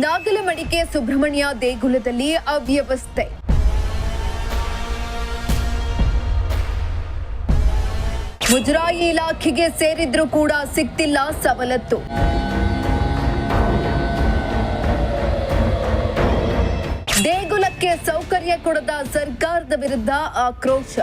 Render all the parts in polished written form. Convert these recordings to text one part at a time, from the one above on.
ನಾಗಲಮಡಿಕೆ ಸುಬ್ರಹ್ಮಣ್ಯ ದೇಗುಲದಲ್ಲಿ ಅವ್ಯವಸ್ಥೆ. ಮುಜರಾಯಿ ಇಲಾಖೆಗೆ ಸೇರಿದ್ರೂ ಕೂಡ ಸಿಗ್ತಿಲ್ಲ ಸವಲತ್ತು. ದೇಗುಲಕ್ಕೆ ಸೌಕರ್ಯ ಕೊಡದ ಸರ್ಕಾರದ ವಿರುದ್ಧ ಆಕ್ರೋಶ.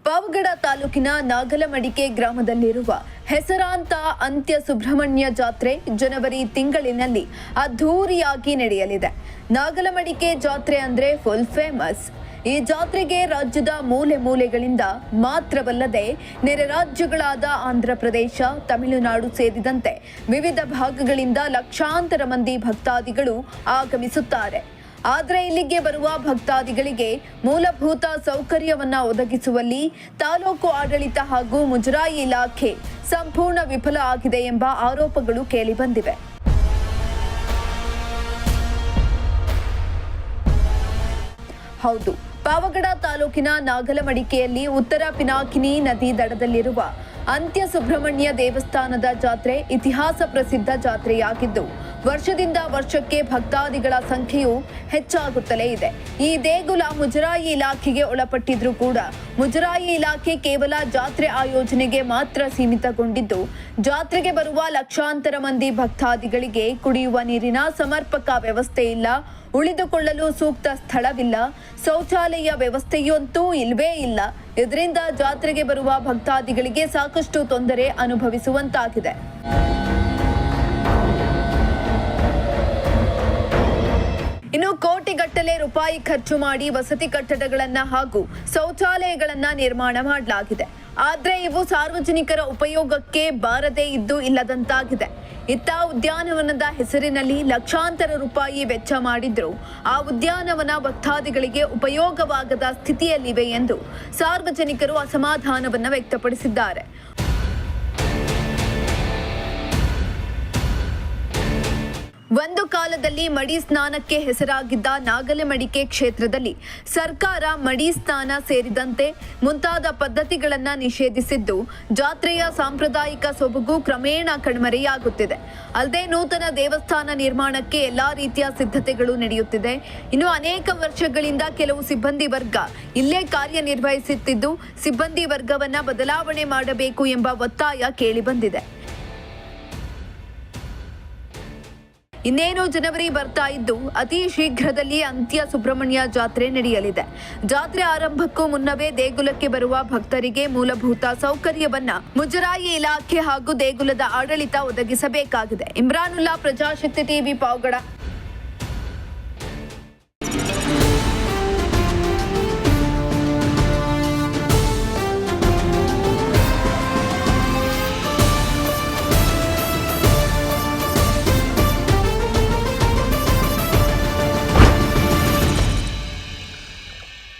ಪಾವಗಡ ತಾಲೂಕಿನ ನಾಗಲಮಡಿಕೆ ಗ್ರಾಮದಲ್ಲಿರುವ ಹೆಸರಾಂತ ಅಂತ್ಯ ಸುಬ್ರಹ್ಮಣ್ಯ ಜಾತ್ರೆ ಜನವರಿ ತಿಂಗಳಿನಲ್ಲಿ ಅದ್ಧೂರಿಯಾಗಿ ನಡೆಯಲಿದೆ. ನಾಗಲಮಡಿಕೆ ಜಾತ್ರೆ ಅಂದ್ರೆ ಫುಲ್ ಫೇಮಸ್. ಈ ಜಾತ್ರೆಗೆ ರಾಜ್ಯದ ಮೂಲೆ ಮೂಲೆಗಳಿಂದ ಮಾತ್ರವಲ್ಲದೆ ನೆರೆ ರಾಜ್ಯಗಳಾದ ಆಂಧ್ರ ಪ್ರದೇಶ, ತಮಿಳುನಾಡು ಸೇರಿದಂತೆ ವಿವಿಧ ಭಾಗಗಳಿಂದ ಲಕ್ಷಾಂತರ ಮಂದಿ ಭಕ್ತಾದಿಗಳು ಆಗಮಿಸುತ್ತಾರೆ. ಆದರೆ ಇಲ್ಲಿಗೆ ಬರುವ ಭಕ್ತಾದಿಗಳಿಗೆ ಮೂಲಭೂತ ಸೌಕರ್ಯವನ್ನ ಒದಗಿಸುವಲ್ಲಿ ತಾಲೂಕು ಆಡಳಿತ ಹಾಗೂ ಮುಜರಾಯಿ ಇಲಾಖೆ ಸಂಪೂರ್ಣ ವಿಫಲ ಆಗಿದೆ ಎಂಬ ಆರೋಪಗಳು ಕೇಳಿಬಂದಿವೆ. ಹೌದು, ಪಾವಗಡ ತಾಲೂಕಿನ ನಾಗಲಮಡಿಕೆಯಲ್ಲಿ ಉತ್ತರ ಪಿನಾಕಿನಿ ನದಿ ದಡದಲ್ಲಿರುವ ಅಂತ್ಯ ಸುಬ್ರಹ್ಮಣ್ಯ ದೇವಸ್ಥಾನದ ಜಾತ್ರೆ ಇತಿಹಾಸ ಪ್ರಸಿದ್ಧ ಜಾತ್ರೆಯಾಗಿದ್ದು ವರ್ಷದಿಂದ ವರ್ಷಕ್ಕೆ ಭಕ್ತಾದಿಗಳ ಸಂಖ್ಯೆಯು ಹೆಚ್ಚಾಗುತ್ತಲೇ ಇದೆ. ಈ ದೇಗುಲ ಮುಜರಾಯಿ ಇಲಾಖೆಗೆ ಒಳಪಟ್ಟಿದ್ರೂ ಕೂಡ ಮುಜರಾಯಿ ಇಲಾಖೆ ಕೇವಲ ಜಾತ್ರೆ ಆಯೋಜನೆಗೆ ಮಾತ್ರ ಸೀಮಿತಗೊಂಡಿದ್ದು ಜಾತ್ರೆಗೆ ಬರುವ ಲಕ್ಷಾಂತರ ಮಂದಿ ಭಕ್ತಾದಿಗಳಿಗೆ ಕುಡಿಯುವ ನೀರಿನ ಸಮರ್ಪಕ ವ್ಯವಸ್ಥೆ ಇಲ್ಲ, ಉಳಿದುಕೊಳ್ಳಲು ಸೂಕ್ತ ಸ್ಥಳವಿಲ್ಲ, ಶೌಚಾಲಯ ವ್ಯವಸ್ಥೆಯಂತೂ ಇಲ್ವೇ ಇಲ್ಲ. ಇದರಿಂದ ಜಾತ್ರೆಗೆ ಬರುವ ಭಕ್ತಾದಿಗಳಿಗೆ ಸಾಕಷ್ಟು ತೊಂದರೆ ಅನುಭವಿಸುವಂತಾಗಿದೆ. ಇನ್ನು ಕೋಟಿಗಟ್ಟಲೆ ರೂಪಾಯಿ ಖರ್ಚು ಮಾಡಿ ವಸತಿ ಕಟ್ಟಡಗಳನ್ನ ಹಾಗೂ ಶೌಚಾಲಯಗಳನ್ನ ನಿರ್ಮಾಣ ಮಾಡಲಾಗಿದೆ. ಆದ್ರೆ ಇವು ಸಾರ್ವಜನಿಕರ ಉಪಯೋಗಕ್ಕೆ ಬಾರದೇ ಇದ್ದು ಇಲ್ಲದಂತಾಗಿದೆ. ಇತ್ತ ಉದ್ಯಾನವನದ ಹೆಸರಿನಲ್ಲಿ ಲಕ್ಷಾಂತರ ರೂಪಾಯಿ ವೆಚ್ಚ ಮಾಡಿದ್ರು ಆ ಉದ್ಯಾನವನ ಭಕ್ತಾದಿಗಳಿಗೆ ಉಪಯೋಗವಾಗದ ಸ್ಥಿತಿಯಲ್ಲಿವೆ ಎಂದು ಸಾರ್ವಜನಿಕರು ಅಸಮಾಧಾನವನ್ನ ವ್ಯಕ್ತಪಡಿಸಿದ್ದಾರೆ. ಒಂದು ಕಾಲದಲ್ಲಿ ಮಡಿ ಸ್ನಾನಕ್ಕೆ ಹೆಸರಾಗಿದ್ದ ನಾಗಲಮಡಿಕೆ ಕ್ಷೇತ್ರದಲ್ಲಿ ಸರ್ಕಾರ ಮಡಿ ಸ್ನಾನ ಸೇರಿದಂತೆ ಮುಂತಾದ ಪದ್ಧತಿಗಳನ್ನು ನಿಷೇಧಿಸಿದ್ದು ಜಾತ್ರೆಯ ಸಾಂಪ್ರದಾಯಿಕ ಸೊಬಗು ಕ್ರಮೇಣ ಕಣ್ಮರೆಯಾಗುತ್ತಿದೆ. ಅಲ್ಲದೆ ನೂತನ ದೇವಸ್ಥಾನ ನಿರ್ಮಾಣಕ್ಕೆ ಎಲ್ಲಾ ರೀತಿಯ ಸಿದ್ಧತೆಗಳು ನಡೆಯುತ್ತಿದೆ. ಇನ್ನು ಅನೇಕ ವರ್ಷಗಳಿಂದ ಕೆಲವು ಸಿಬ್ಬಂದಿ ವರ್ಗ ಇಲ್ಲೇ ಕಾರ್ಯನಿರ್ವಹಿಸುತ್ತಿದ್ದು ಸಿಬ್ಬಂದಿ ವರ್ಗವನ್ನ ಬದಲಾವಣೆ ಮಾಡಬೇಕು ಎಂಬ ಒತ್ತಾಯ ಕೇಳಿಬಂದಿದೆ. ಇನ್ನೇನು ಜನವರಿ ಬರ್ತಾ ಇದ್ದು ಅತಿ ಶೀಘ್ರದಲ್ಲಿ ಅಂತ್ಯ ಸುಬ್ರಹ್ಮಣ್ಯ ಜಾತ್ರೆ ನಡೆಯಲಿದೆ. ಜಾತ್ರೆ ಆರಂಭಕ್ಕೂ ಮುನ್ನವೇ ದೇಗುಲಕ್ಕೆ ಬರುವ ಭಕ್ತರಿಗೆ ಮೂಲಭೂತ ಸೌಕರ್ಯವನ್ನ ಮುಜರಾಯಿ ಇಲಾಖೆ ಹಾಗೂ ದೇಗುಲದ ಆಡಳಿತ ಒದಗಿಸಬೇಕಾಗಿದೆ. ಇಮ್ರಾನುಲ್ಲಾ, ಪ್ರಜಾಶಕ್ತಿ ಟಿವಿ, ಪಾವಗಡ.